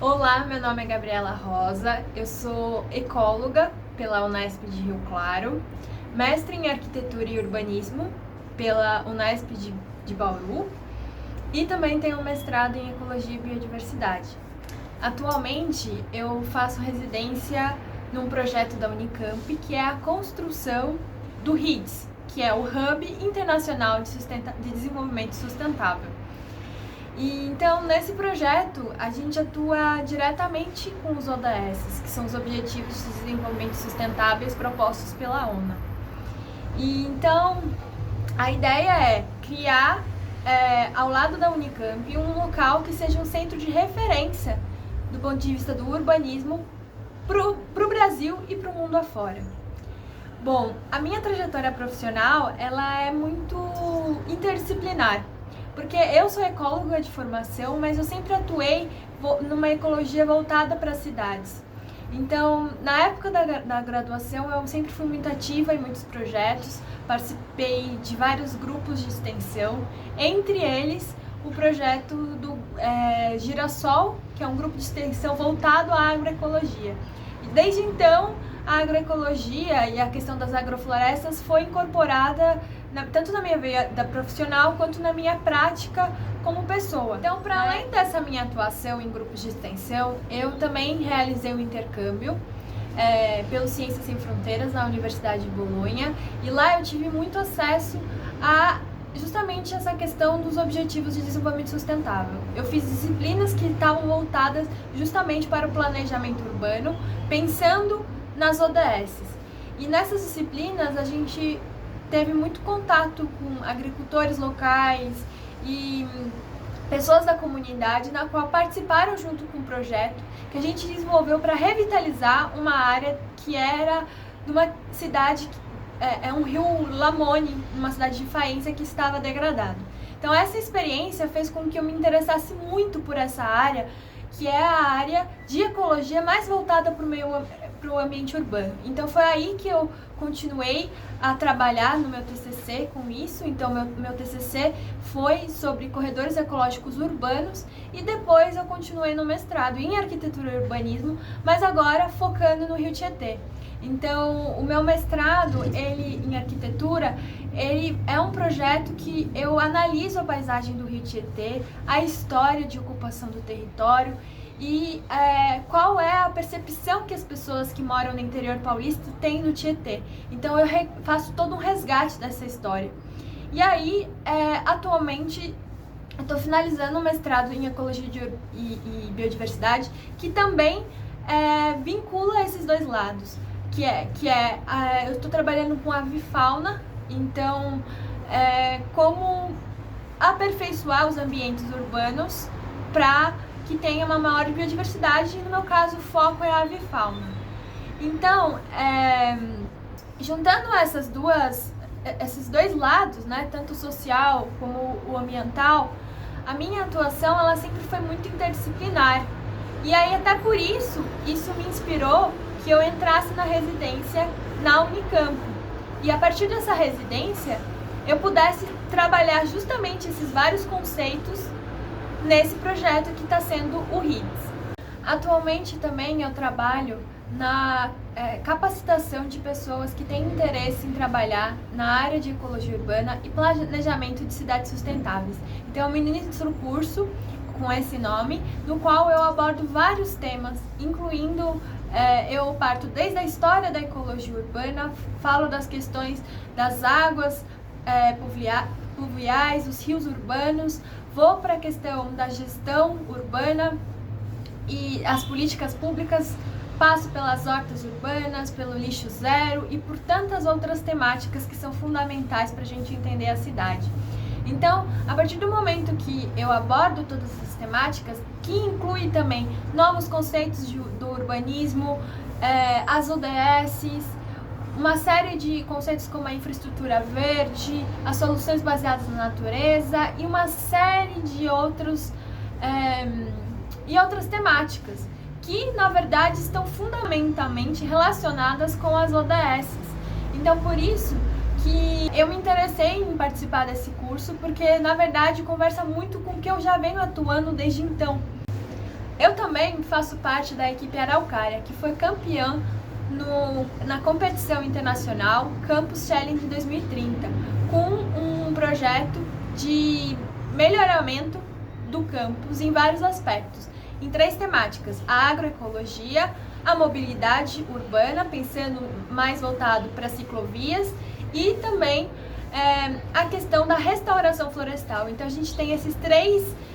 Olá, meu nome é Gabriela Rosa, eu sou ecóloga pela Unesp de Rio Claro, mestre em arquitetura e urbanismo pela Unesp de Bauru e também tenho um mestrado em ecologia e biodiversidade. Atualmente eu faço residência num projeto da Unicamp que é a construção do HIDS, que é o Hub Internacional de Desenvolvimento Sustentável. E então, nesse projeto, a gente atua diretamente com os ODS, que são os Objetivos de Desenvolvimento Sustentáveis propostos pela ONU. E então, a ideia é criar, ao lado da Unicamp, um local que seja um centro de referência do ponto de vista do urbanismo para o Brasil e para o mundo afora. Bom, a minha trajetória profissional, ela é muito interdisciplinar. Porque eu sou ecóloga de formação, mas eu sempre atuei numa ecologia voltada para as cidades. Então, na época da graduação, eu sempre fui muito ativa em muitos projetos, participei de vários grupos de extensão, entre eles o projeto do Girassol, que é um grupo de extensão voltado à agroecologia. E desde então, a agroecologia e a questão das agroflorestas foi incorporada tanto na minha veia da profissional quanto na minha prática como pessoa. Então, para além dessa minha atuação em grupos de extensão, eu também realizei um intercâmbio pelo Ciências Sem Fronteiras na Universidade de Bolonha, e lá eu tive muito acesso a justamente essa questão dos Objetivos de Desenvolvimento Sustentável. Eu fiz disciplinas que estavam voltadas justamente para o planejamento urbano, pensando nas ODS. E nessas disciplinas a gente teve muito contato com agricultores locais e pessoas da comunidade, na qual participaram junto com um projeto que a gente desenvolveu para revitalizar uma área que era de uma cidade, um rio Lamone, uma cidade de Faenza que estava degradado. Então essa experiência fez com que eu me interessasse muito por essa área, que é a área de ecologia mais voltada para o ambiente urbano. Então foi aí que eu continuei a trabalhar no meu TCC com isso. Então meu TCC foi sobre corredores ecológicos urbanos, e depois eu continuei no mestrado em arquitetura e urbanismo, mas agora focando no Rio Tietê. Então, o meu mestrado, ele em arquitetura, ele é um projeto que eu analiso a paisagem do Rio Tietê, a história de ocupação do território e qual é a percepção que as pessoas que moram no interior paulista têm do Tietê. Então, eu faço todo um resgate dessa história. E aí, atualmente, eu estou finalizando um mestrado em ecologia e biodiversidade, que também vincula esses dois lados. Eu estou trabalhando com avifauna, então como aperfeiçoar os ambientes urbanos para que tenha uma maior biodiversidade, e no meu caso o foco é a avifauna. Então, juntando esses dois lados, né, tanto o social como o ambiental, a minha atuação ela sempre foi muito interdisciplinar. E aí até por isso me inspirou que eu entrasse na residência na Unicamp. E a partir dessa residência, eu pudesse trabalhar justamente esses vários conceitos nesse projeto que está sendo o HIDS. Atualmente também eu trabalho na capacitação de pessoas que têm interesse em trabalhar na área de ecologia urbana e planejamento de cidades sustentáveis. Então eu ministro curso com esse nome, no qual eu abordo vários temas, incluindo eu parto desde a história da ecologia urbana, falo das questões das águas pluviais, os rios urbanos, vou para a questão da gestão urbana e as políticas públicas, passo pelas hortas urbanas, pelo lixo zero e por tantas outras temáticas que são fundamentais para a gente entender a cidade. Então, a partir do momento que eu abordo todas essas temáticas, que inclui também novos conceitos do urbanismo, as ODS, uma série de conceitos como a infraestrutura verde, as soluções baseadas na natureza e uma série de outras temáticas que, na verdade, estão fundamentalmente relacionadas com as ODS. Então, por isso que eu me interessei em participar desse curso, porque, na verdade, conversa muito com o que eu já venho atuando desde então. Eu também faço parte da equipe Araucária, que foi campeã na competição internacional Campus Challenge 2030, com um projeto de melhoramento do campus em vários aspectos, em 3 temáticas: a agroecologia, a mobilidade urbana, pensando mais voltado para ciclovias, e também a questão da restauração florestal. Então a gente tem esses 3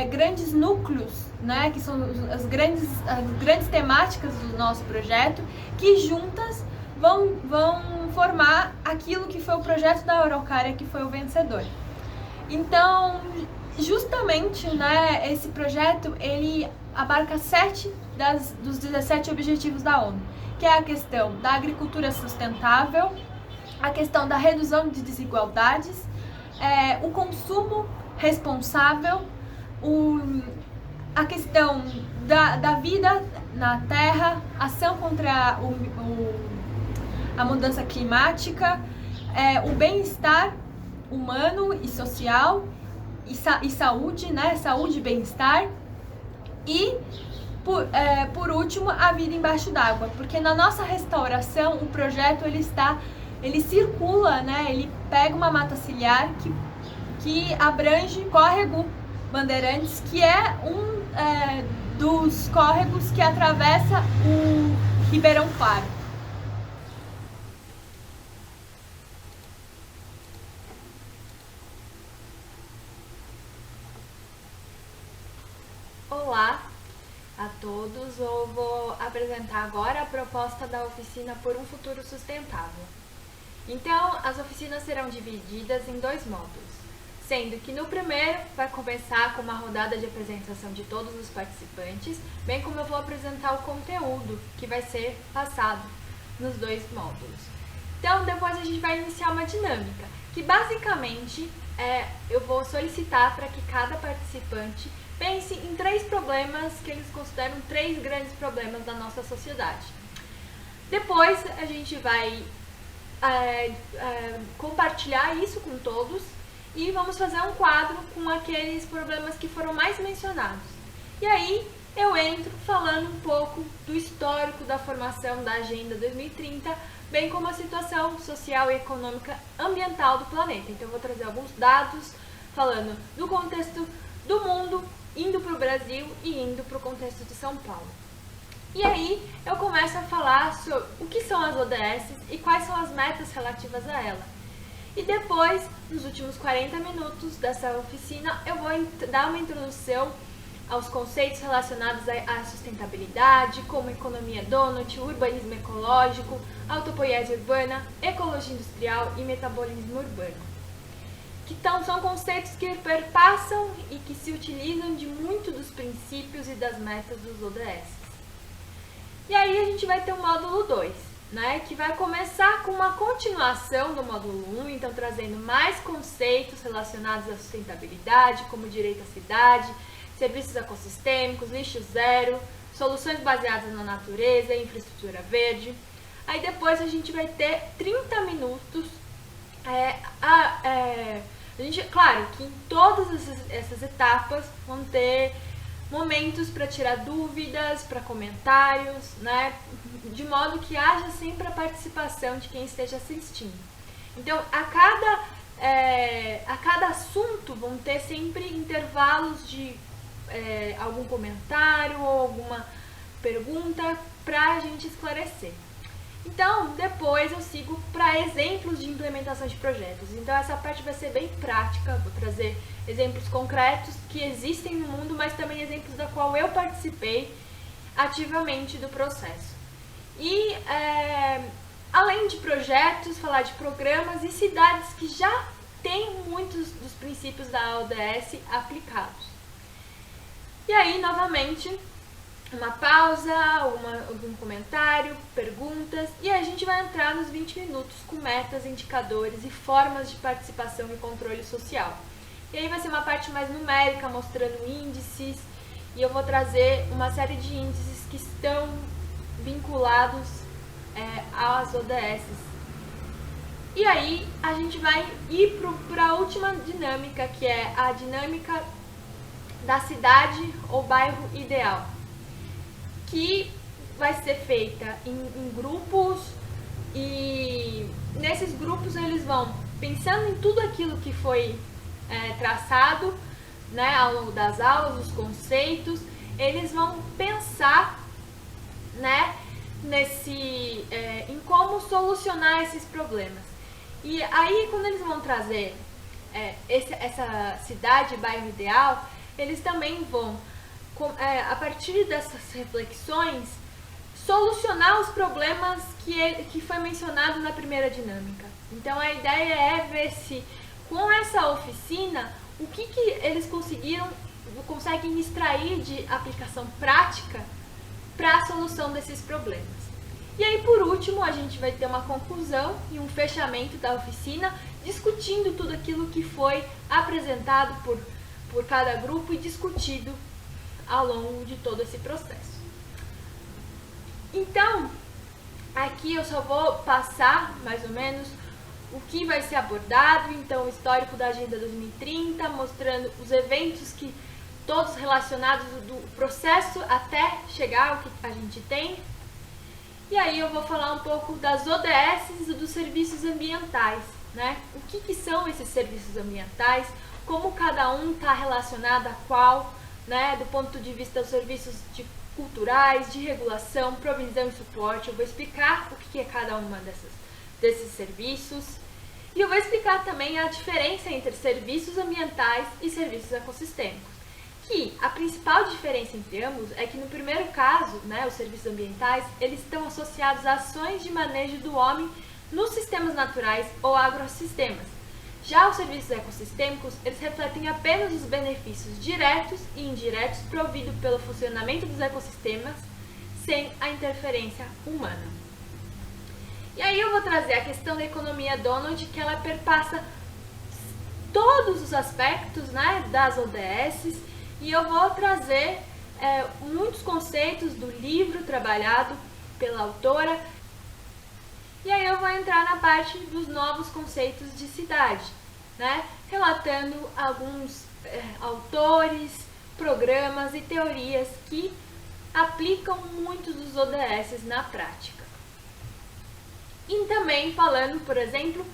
grandes núcleos, né, que são as grandes temáticas do nosso projeto, que juntas vão formar aquilo que foi o projeto da Araucária, que foi o vencedor. Então, justamente, né, esse projeto ele abarca 7 dos 17 objetivos da ONU, que é a questão da agricultura sustentável, a questão da redução de desigualdades, o consumo responsável, a questão da vida na Terra, ação contra a mudança climática, o bem-estar humano e social, e saúde, né? Saúde e bem-estar, e por último, a vida embaixo d'água, porque na nossa restauração o projeto ele circula, né? Ele pega uma mata ciliar que abrange o córrego Bandeirantes, que é dos córregos que atravessa o Ribeirão Claro. Olá a todos, eu vou apresentar agora a proposta da oficina Por um Futuro Sustentável. Então, as oficinas serão divididas em 2 módulos, sendo que no primeiro vai começar com uma rodada de apresentação de todos os participantes, bem como eu vou apresentar o conteúdo que vai ser passado nos 2 módulos. Então, depois a gente vai iniciar uma dinâmica, que basicamente eu vou solicitar para que cada participante pense em 3 problemas que eles consideram 3 grandes problemas da nossa sociedade. Depois a gente vai compartilhar isso com todos e vamos fazer um quadro com aqueles problemas que foram mais mencionados. E aí eu entro falando um pouco do histórico da formação da Agenda 2030, bem como a situação social e econômica ambiental do planeta. Então eu vou trazer alguns dados falando do contexto do mundo, indo para o Brasil e indo para o contexto de São Paulo. E aí eu começo a falar sobre o que são as ODS e quais são as metas relativas a ela. E depois, nos últimos 40 minutos dessa oficina, eu vou dar uma introdução aos conceitos relacionados à sustentabilidade, como economia donut, urbanismo ecológico, autopoiese urbana, ecologia industrial e metabolismo urbano. São conceitos que perpassam e que se utilizam de muito dos princípios e das metas dos ODS. E aí a gente vai ter o módulo 2, né, que vai começar com uma continuação do módulo 1, então trazendo mais conceitos relacionados à sustentabilidade, como direito à cidade, serviços ecossistêmicos, lixo zero, soluções baseadas na natureza, infraestrutura verde. Aí depois a gente vai ter 30 minutos, claro que em todas essas etapas vão ter momentos para tirar dúvidas, para comentários, né? De modo que haja sempre a participação de quem esteja assistindo. Então, a cada assunto vão ter sempre intervalos de algum comentário ou alguma pergunta para a gente esclarecer. Então, depois eu sigo para exemplos de implementação de projetos. Então, essa parte vai ser bem prática, vou trazer exemplos concretos que existem no mundo, mas também exemplos da qual eu participei ativamente do processo. E, além de projetos, falar de programas e cidades que já têm muitos dos princípios da ODS aplicados. E aí, novamente, uma pausa, algum comentário, perguntas, e a gente vai entrar nos 20 minutos com metas, indicadores e formas de participação e controle social. E aí vai ser uma parte mais numérica, mostrando índices, e eu vou trazer uma série de índices que estão vinculados às ODS. E aí a gente vai ir para a última dinâmica, que é a dinâmica da cidade ou bairro ideal. que vai ser feita em grupos, e nesses grupos eles vão pensando em tudo aquilo que foi traçado, né, ao longo das aulas, os conceitos, eles vão pensar, né, em como solucionar esses problemas. E aí, quando eles vão trazer essa cidade, bairro ideal, eles também vão, a partir dessas reflexões, solucionar os problemas que foi mencionado na primeira dinâmica. Então, a ideia é ver se, com essa oficina, o que eles conseguem extrair de aplicação prática para a solução desses problemas. E aí, por último, a gente vai ter uma conclusão e um fechamento da oficina, discutindo tudo aquilo que foi apresentado por cada grupo e discutido ao longo de todo esse processo. Então, aqui eu só vou passar, mais ou menos, o que vai ser abordado. Então, o histórico da Agenda 2030, mostrando os eventos que todos relacionados do processo até chegar ao que a gente tem. E aí eu vou falar um pouco das ODSs e dos serviços ambientais, né? O que são esses serviços ambientais, como cada um está relacionado a qual, né? Do ponto de vista dos serviços culturais, de regulação, provisão e suporte. Eu vou explicar o que é cada uma desses serviços. E eu vou explicar também a diferença entre serviços ambientais e serviços ecossistêmicos. Que a principal diferença entre ambos é que no primeiro caso, né, os serviços ambientais, eles estão associados a ações de manejo do homem nos sistemas naturais ou agrossistemas. Já os serviços ecossistêmicos, eles refletem apenas os benefícios diretos e indiretos providos pelo funcionamento dos ecossistemas, sem a interferência humana. E aí eu vou trazer a questão da economia Donald, que ela perpassa todos os aspectos, né, das ODSs, e eu vou trazer muitos conceitos do livro trabalhado pela autora. E aí eu vou entrar na parte dos novos conceitos de cidade, né? Relatando alguns autores, programas e teorias que aplicam muitos dos ODS na prática. E também falando, por exemplo,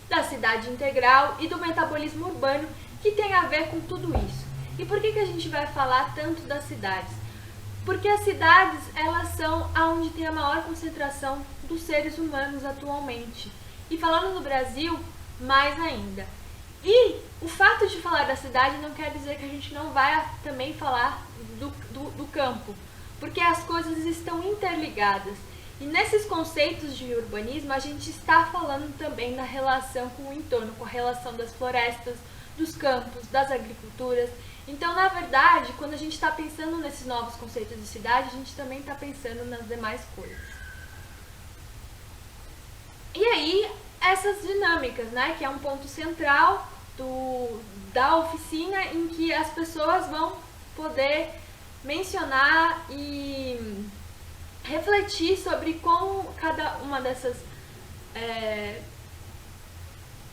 da cidade integral e do metabolismo urbano, que tem a ver com tudo isso. E por que a gente vai falar tanto das cidades? Porque as cidades, elas são onde tem a maior concentração dos seres humanos atualmente. E falando no Brasil, mais ainda. E o fato de falar da cidade não quer dizer que a gente não vai também falar do campo, porque as coisas estão interligadas. E nesses conceitos de urbanismo, a gente está falando também da relação com o entorno, com a relação das florestas, dos campos, das agriculturas. Então, na verdade, quando a gente está pensando nesses novos conceitos de cidade, a gente também está pensando nas demais coisas. E aí, essas dinâmicas, né, que é um ponto central da oficina, em que as pessoas vão poder mencionar e refletir sobre como cada uma dessas...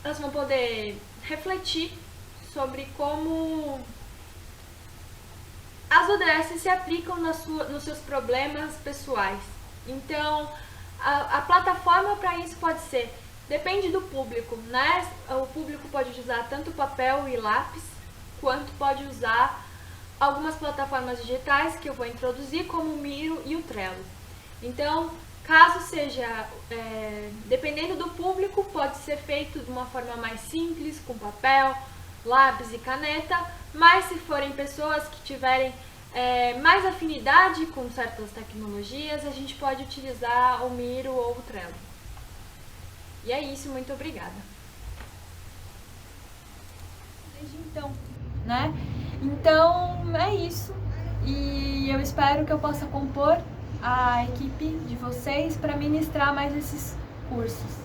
elas vão poder refletir sobre como as ODS se aplicam nos seus problemas pessoais. Então, a plataforma para isso pode ser, depende do público, né? O público pode usar tanto papel e lápis, quanto pode usar algumas plataformas digitais que eu vou introduzir, como o Miro e o Trello. Então, caso seja, dependendo do público, pode ser feito de uma forma mais simples, com papel, lápis e caneta, mas se forem pessoas que tiverem mais afinidade com certas tecnologias, a gente pode utilizar o Miro ou o Trello. E é isso, muito obrigada. Desde então, né? Então, é isso. E eu espero que eu possa compor a equipe de vocês para ministrar mais esses cursos.